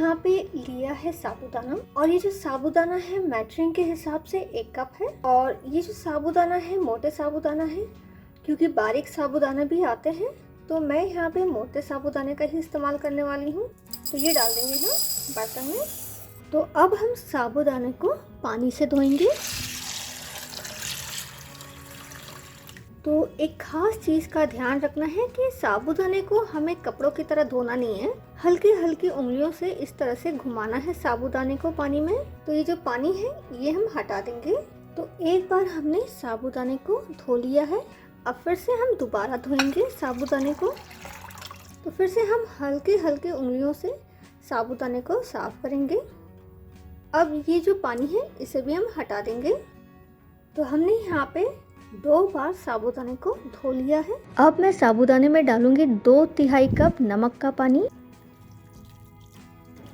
यहाँ पे लिया है साबूदाना, और ये जो साबूदाना है मैट्रिन के हिसाब से 1 कप है। और ये जो साबूदाना है मोटे साबूदाना है, क्योंकि बारीक साबूदाना भी आते हैं, तो मैं यहाँ पे मोटे साबूदाने का ही इस्तेमाल करने वाली हूँ। तो ये डाल देंगे हम बर्तन में। तो अब हम साबूदाने को पानी से धोएंगे। तो एक खास चीज़ का ध्यान रखना है कि साबूदाने को हमें कपड़ों की तरह धोना नहीं है, हल्की हल्की उंगलियों से इस तरह से घुमाना है साबूदाने को पानी में। तो ये जो पानी है ये हम हटा देंगे। तो एक बार हमने साबूदाने को धो लिया है, अब फिर से हम दोबारा धोएंगे साबूदाने को। तो फिर से हम हल्के हल्के उंगलियों से साबूदाने को साफ करेंगे। अब ये जो पानी है इसे भी हम हटा देंगे। तो हमने यहाँ पे 2 बार साबूदाने को धो लिया है। अब मैं साबूदाने में डालूंगी 2/3 कप नमक का पानी।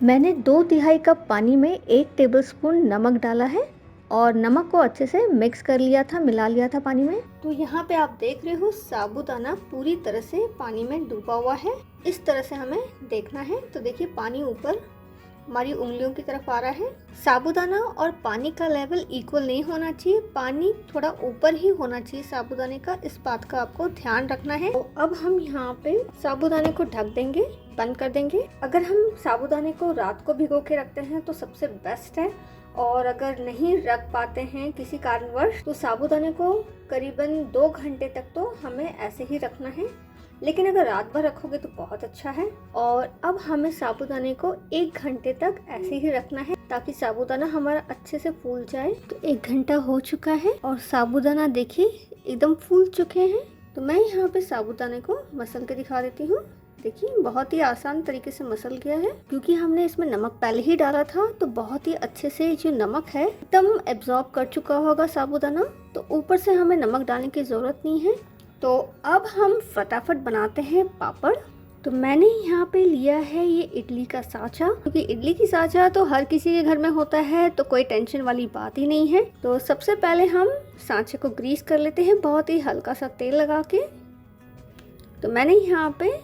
मैंने 2/3 कप पानी में 1 टेबलस्पून नमक डाला है और नमक को अच्छे से मिक्स कर लिया था, मिला लिया था पानी में। तो यहाँ पे आप देख रहे हो साबूदाना पूरी तरह से पानी में डूबा हुआ है। इस तरह से हमें देखना है। तो देखिए पानी ऊपर हमारी उंगलियों की तरफ आ रहा है। साबूदाना और पानी का लेवल इक्वल नहीं होना चाहिए, पानी थोड़ा ऊपर ही होना चाहिए साबूदाने का, इस बात का आपको ध्यान रखना है। तो अब हम यहाँ पे साबूदाने को ढक देंगे, बंद कर देंगे। अगर हम साबूदाने को रात को भिगो के रखते हैं तो सबसे बेस्ट है, और अगर नहीं रख पाते हैं किसी कारणवश तो साबूदाने को करीबन 2 घंटे तक तो हमें ऐसे ही रखना है, लेकिन अगर रात भर रखोगे तो बहुत अच्छा है। और अब हमें साबूदाने को 1 घंटे तक ऐसे ही रखना है ताकि साबूदाना हमारा अच्छे से फूल जाए। तो 1 घंटा हो चुका है और साबूदाना देखिए एकदम फूल चुके हैं। तो मैं यहाँ पे साबूदाने को मसल के दिखा देती हूँ। देखिए बहुत ही आसान तरीके से मसल गया है, क्योंकि हमने इसमें नमक पहले ही डाला था। तो बहुत ही अच्छे से जो नमक है एकदम एब्जॉर्ब कर चुका होगा साबूदाना, तो ऊपर से हमें नमक डालने की जरूरत नहीं है। तो अब हम फटाफट बनाते हैं पापड़। तो मैंने यहाँ पे लिया है ये इडली का साँचा, क्योंकि इडली की साँचा तो हर किसी के घर में होता है, तो कोई टेंशन वाली बात ही नहीं है। तो सबसे पहले हम साँचे को ग्रीस कर लेते हैं बहुत ही हल्का सा तेल लगा के। तो मैंने यहाँ पे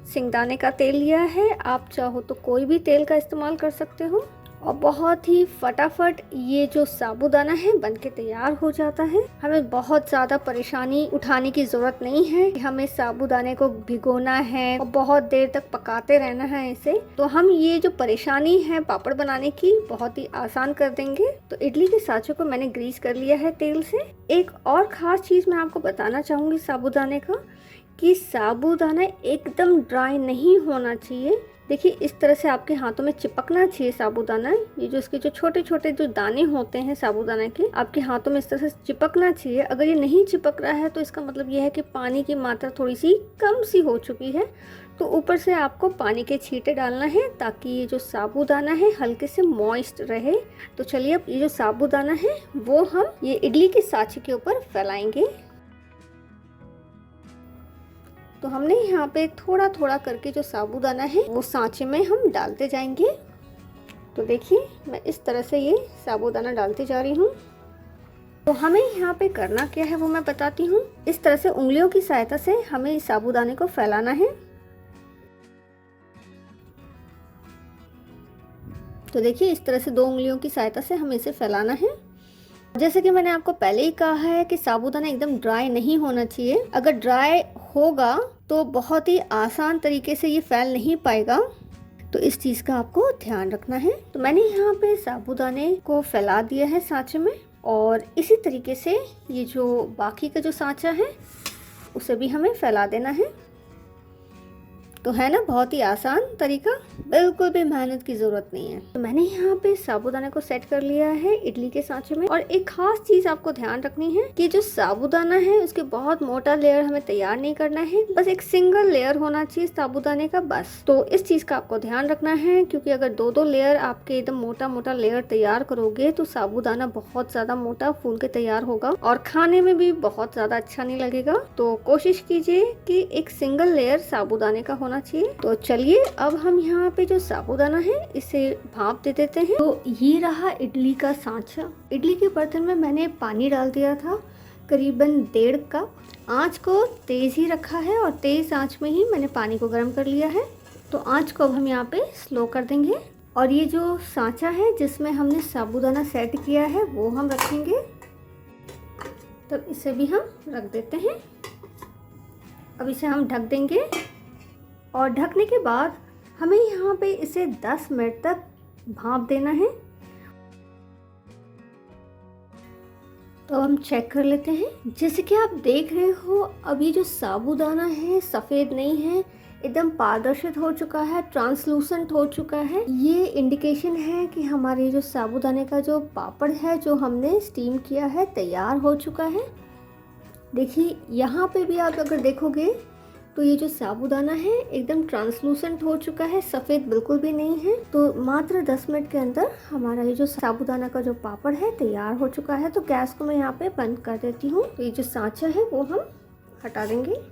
सिंगदाने का तेल लिया है, आप चाहो तो कोई भी तेल का इस्तेमाल कर सकते हो। और बहुत ही फटाफट ये जो साबूदाना है बनके तैयार हो जाता है। हमें बहुत ज़्यादा परेशानी उठाने की ज़रूरत नहीं है। हमें साबूदाने को भिगोना है और बहुत देर तक पकाते रहना है इसे। तो हम ये जो परेशानी है पापड़ बनाने की बहुत ही आसान कर देंगे। तो इडली के साँचे को मैंने ग्रीस कर लिया है तेल से। एक और ख़ास चीज़ मैं आपको बताना चाहूँगी साबूदाने का, कि साबूदाना एकदम ड्राई नहीं होना चाहिए। देखिए इस तरह से आपके हाथों में चिपकना चाहिए साबूदाना। ये जो इसके जो छोटे छोटे जो दाने होते हैं साबूदाना के, आपके हाथों में इस तरह से चिपकना चाहिए। अगर ये नहीं चिपक रहा है तो इसका मतलब ये है कि पानी की मात्रा थोड़ी सी कम सी हो चुकी है। तो ऊपर से आपको पानी के छींटे डालना है ताकि ये जो साबूदाना है हल्के से मॉइस्ट रहे। तो चलिए अब ये जो साबूदाना है वो हम ये इडली के साँचे के ऊपर फैलाएंगे। तो हमने यहाँ पे थोड़ा थोड़ा करके जो साबूदाना है वो सांचे में हम डालते जाएंगे। तो देखिए मैं इस तरह से ये साबूदाना डालती जा रही हूँ। तो हमें यहाँ पे करना क्या है वो मैं बताती हूँ। इस तरह से उंगलियों की सहायता से हमें इस साबूदाने को फैलाना है। तो देखिए इस तरह से 2 उंगलियों की सहायता से हमें इसे फैलाना है। जैसे कि मैंने आपको पहले ही कहा है कि साबूदाना एकदम ड्राई नहीं होना चाहिए। अगर ड्राई होगा तो बहुत ही आसान तरीके से ये फैल नहीं पाएगा। तो इस चीज़ का आपको ध्यान रखना है। तो मैंने यहाँ पे साबूदाने को फैला दिया है सांचे में, और इसी तरीके से ये जो बाकी का जो सांचा है उसे भी हमें फैला देना है। तो है ना बहुत ही आसान तरीका, बिल्कुल भी मेहनत की जरूरत नहीं है। तो मैंने यहाँ पे साबूदाना को सेट कर लिया है इडली के सांचे में। और एक खास चीज आपको ध्यान रखनी है कि जो साबूदाना है उसके बहुत मोटा लेयर हमें तैयार नहीं करना है, बस एक सिंगल लेयर होना चाहिए साबूदाने का बस। तो इस चीज का आपको ध्यान रखना है, क्योंकि अगर 2-2 लेयर आपके एकदम मोटा मोटा लेयर तैयार करोगे तो साबूदाना बहुत ज्यादा मोटा फूल के तैयार होगा और खाने में भी बहुत ज्यादा अच्छा नहीं लगेगा। तो कोशिश कीजिए कि एक सिंगल लेयर साबूदाने का होना चाहिए। तो चलिए अब हम यहाँ पे जो साबूदाना है इसे भाप दे देते हैं। तो ये रहा इडली का सांचा। इडली के बर्तन में मैंने पानी डाल दिया था करीबन 1.5 कप। आँच को तेज ही रखा है और तेज आँच में ही मैंने पानी को गर्म कर लिया है। तो आँच को अब हम यहाँ पे स्लो कर देंगे और ये जो सांचा है जिसमें हमने साबूदाना सेट किया है वो हम रखेंगे। तब इसे भी हम रख देते हैं। अब इसे हम ढक देंगे और ढकने के बाद हमें यहाँ पे इसे 10 मिनट तक भाप देना है। तो हम चेक कर लेते हैं। जैसे कि आप देख रहे हो, अब ये जो साबूदाना है सफ़ेद नहीं है, एकदम पारदर्शित हो चुका है, ट्रांसलूसेंट हो चुका है। ये इंडिकेशन है कि हमारे जो साबूदाने का जो पापड़ है जो हमने स्टीम किया है तैयार हो चुका है। देखिए यहाँ पे भी आप अगर देखोगे तो ये जो साबूदाना है एकदम ट्रांसलूसेंट हो चुका है, सफ़ेद बिल्कुल भी नहीं है। तो मात्र 10 मिनट के अंदर हमारा ये जो साबूदाना का जो पापड़ है तैयार हो चुका है। तो गैस को मैं यहाँ पे बंद कर देती हूँ। तो ये जो सांचा है वो हम हटा देंगे।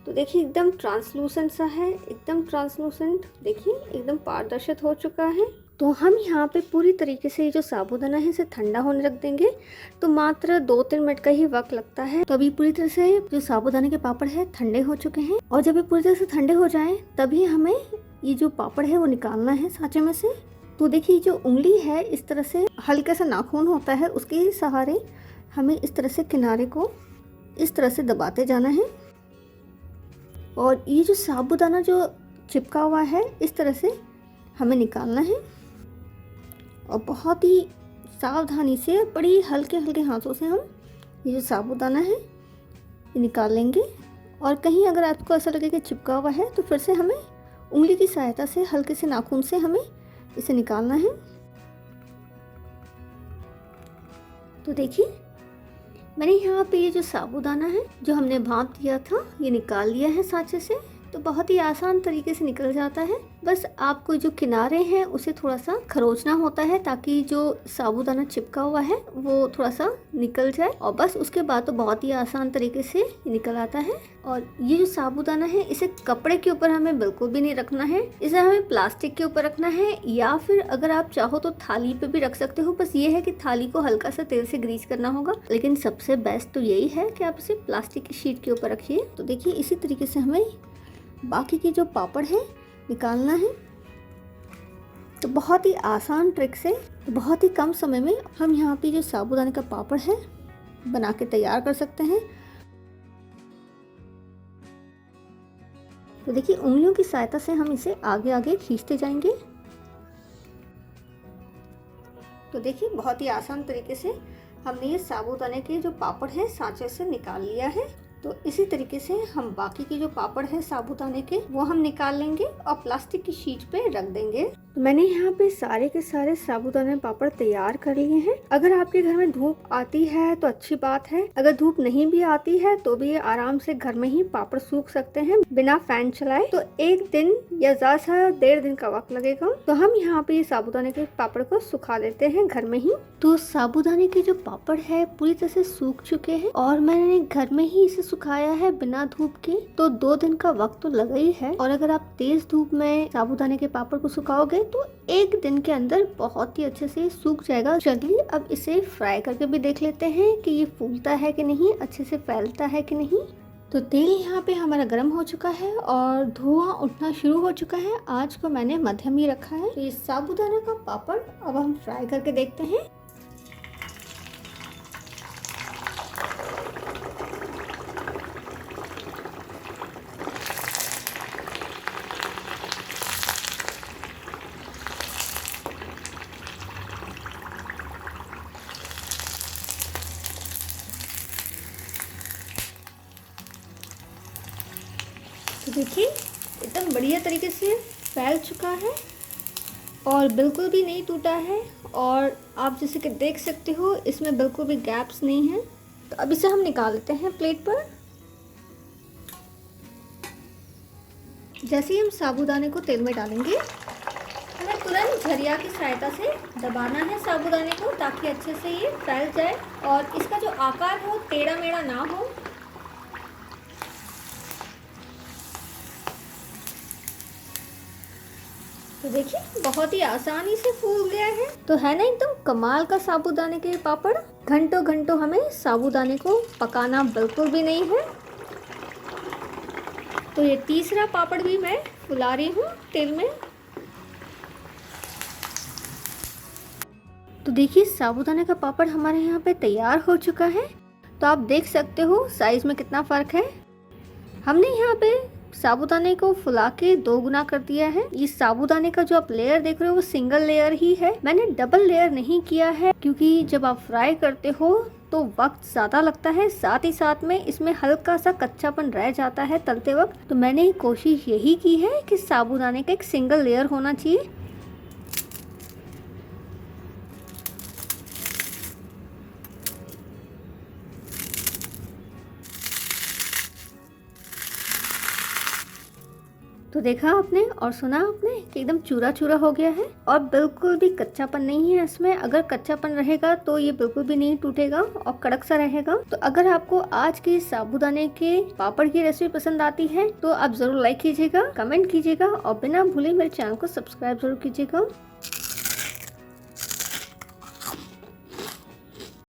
तो देखिए एकदम ट्रांसलूसेंट सा है, एकदम ट्रांसलूसेंट, देखिए एकदम पारदर्शित हो चुका है। तो हम यहाँ पे पूरी तरीके से ये जो साबूदाना है इसे ठंडा होने रख देंगे। तो मात्र 2-3 मिनट का ही वक्त लगता है। तो अभी पूरी तरह से जो साबूदाने के पापड़ है ठंडे हो चुके हैं और जब ये पूरी तरह से ठंडे हो जाएं तभी हमें ये जो पापड़ है वो निकालना है सांचे में से। तो देखिए जो उंगली है इस तरह से हल्का सा नाखून होता है, उसके सहारे हमें इस तरह से किनारे को इस तरह से दबाते जाना है और ये जो साबूदाना जो चिपका हुआ है इस तरह से हमें निकालना है। और बहुत ही सावधानी से बड़ी हल्के हल्के हाथों से हम ये जो साबूदाना है ये निकाल लेंगे। और कहीं अगर आपको ऐसा लगे कि चिपका हुआ है तो फिर से हमें उंगली की सहायता से हल्के से नाखून से हमें इसे निकालना है। तो देखिए मैंने यहाँ पे ये जो साबूदाना है जो हमने भाप दिया था ये निकाल लिया है सांचे से। तो बहुत ही आसान तरीके से निकल जाता है। बस आपको जो किनारे हैं उसे थोड़ा सा खरोचना होता है ताकि जो साबूदाना चिपका हुआ है वो थोड़ा सा निकल जाए और बस उसके बाद तो बहुत ही आसान तरीके से निकल आता है। और ये जो साबूदाना है इसे कपड़े के ऊपर हमें बिल्कुल भी नहीं रखना है, इसे हमें प्लास्टिक के ऊपर रखना है या फिर अगर आप चाहो तो थाली पे भी रख सकते हो। बस ये है कि थाली को हल्का सा तेल से ग्रीस करना होगा, लेकिन सबसे बेस्ट तो यही है कि आप इसे प्लास्टिक की शीट के ऊपर रखिए। तो देखिए इसी तरीके से हमें बाकी के जो पापड़ है निकालना है। तो बहुत ही आसान ट्रिक से बहुत ही कम समय में हम यहाँ पे जो साबूदाने का पापड़ है बना के तैयार कर सकते हैं। तो देखिए उंगलियों की सहायता से हम इसे आगे आगे खींचते जाएंगे। तो देखिए बहुत ही आसान तरीके से हमने ये साबूदाने के जो पापड़ है सांचे से निकाल लिया है। तो इसी तरीके से हम बाकी के जो पापड़ है साबूदाने के वो हम निकाल लेंगे और प्लास्टिक की शीट पे रख देंगे। तो मैंने यहाँ पे सारे के सारे साबूदाने पापड़ तैयार कर लिए हैं। अगर आपके घर में धूप आती है तो अच्छी बात है, अगर धूप नहीं भी आती है तो भी आराम से घर में ही पापड़ सूख सकते हैं बिना फैन चलाए। तो 1 दिन या ज्यादा से 1.5 दिन का वक्त लगेगा। तो हम यहाँ पे साबूदाने के पापड़ को सुखा देते हैं घर में ही। तो साबूदाने के जो पापड़ है पूरी तरह से सूख चुके हैं और मैंने घर में ही इसे सुखाया है बिना धूप के। तो 2 दिन का वक्त तो लगा ही है और अगर आप तेज धूप में साबूदाने के पापड़ को सुखाओगे तो 1 दिन के अंदर बहुत ही अच्छे से सूख जाएगा। चलिए अब इसे फ्राई करके भी देख लेते हैं कि ये फूलता है कि नहीं, अच्छे से फैलता है कि नहीं। तो तेल यहाँ पे हमारा गर्म हो चुका है और धुआं उठना शुरू हो चुका है। आज को मैंने मध्यम ही रखा है। तो ये साबूदाना का पापड़ अब हम फ्राई करके देखते हैं। तो देखिए एकदम बढ़िया तरीके से फैल चुका है और बिल्कुल भी नहीं टूटा है और आप जैसे कि देख सकते हो इसमें बिल्कुल भी गैप्स नहीं है। तो अब इसे हम निकाल लेते हैं प्लेट पर। जैसे ही हम साबूदाने को तेल में डालेंगे हमें तुरंत झरिया की सहायता से दबाना है साबूदाने को ताकि अच्छे से ये फैल जाए और इसका जो आकार हो टेढ़ा मेढ़ा ना हो। तो देखिए बहुत ही आसानी से फूल गया है। तो है ना एकदम कमाल का साबूदाने के पापड़। घंटों घंटों हमें साबूदाने को पकाना बिल्कुल भी नहीं है। तो ये तीसरा पापड़ भी मैं फुला रही हूँ तेल में। तो देखिए साबूदाने का पापड़ हमारे यहाँ पे तैयार हो चुका है। तो आप देख सकते हो साइज में कितना फ़र्क है। हमने यहाँ पे साबूदाने को फुला के 2 गुना कर दिया है। ये साबूदाने का जो आप लेयर देख रहे हो वो सिंगल लेयर ही है, मैंने डबल लेयर नहीं किया है क्योंकि जब आप फ्राई करते हो तो वक्त ज़्यादा लगता है, साथ ही साथ में इसमें हल्का सा कच्चापन रह जाता है तलते वक्त। तो मैंने कोशिश यही की है कि साबूदाने का एक सिंगल लेयर होना चाहिए। तो देखा आपने और सुना आपने कि एकदम चूरा चूरा हो गया है और बिल्कुल भी कच्चापन नहीं है इसमें। अगर कच्चापन रहेगा तो ये बिल्कुल भी नहीं टूटेगा और कड़क सा रहेगा। तो अगर आपको आज के साबूदाने के पापड़ की रेसिपी पसंद आती है तो आप जरूर लाइक कीजिएगा, कमेंट कीजिएगा और बिना भूले मेरे चैनल को सब्सक्राइब जरूर कीजिएगा।